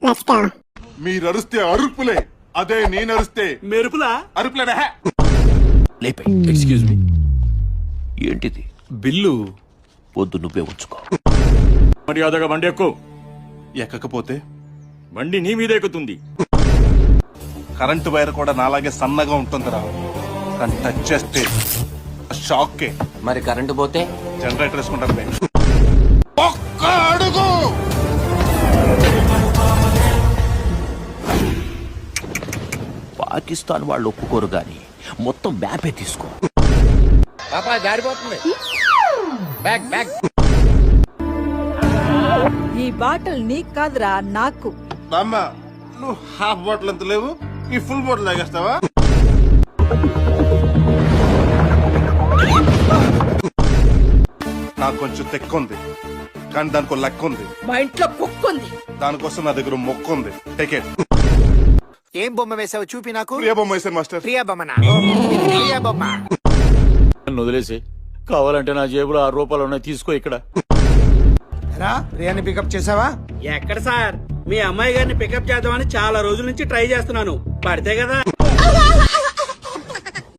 Let's go. మీరు అరుస్తే అరుపులే, అదే నేను అరుస్తే మెరుపులా? అరుపులేనా? లేపే. ఎక్స్క్యూజ్ మీ, ఏంటిది? బిల్లు. వద్దు, నువ్వే ఉంచుకో. మర్యాదగా బండి ఎక్కు. ఎక్కకపోతే బండి నీ మీద ఎక్కుతుంది. కరెంటు వైర్ కూడా నాలాగే సన్నగా ఉంటుందిరా, కానీ టచ్ చేస్తే షాక్. మరి కరెంటు పోతే జనరేటర్ వేసుకుంటారు బే. ఒక్క అడుగు పాకిస్తాన్ వాళ్ళు ఒప్పుకోరు గాని మొత్తం మ్యాపే తీసుకో. పాపా జారిపోతుంది. Bag bag. ఈ బాటిల్ నీకు కాదురా, నాకు. బామ్మ, నువ్వు హాఫ్ బాటిల్ ఎంత లేవు, ఈ ఫుల్ బాటిల్ తాగేస్తావా? నాకు కొంచెం తెక్కు ఉంది, కానీ దానికి లెక్క ఉంది. మా ఇంట్లో కుక్క ఉంది. దానికోసం నా దగ్గర మొక్క ఉంది. Take it. ఏం బొమ్మ వేసావు చూపి నాకు. ప్రియ బొమ్మ వేసాను మాస్టర్. ప్రియా బొమ్మనా? ప్రియా బొమ్మ. నన్ను వదిలేసి, కావాలంటే నా జేబులో 6 రూపాయలు ఉన్నాయి, తీసుకో. ఇక్కడ రా, ప్రియాని పికప్ చేసావా? ఎక్కడ సార్? మీ అమ్మాయి గారిని పికప్ చేద్దామని చాలా రోజుల నుంచి ట్రై చేస్తున్నాను. పడితే కదా.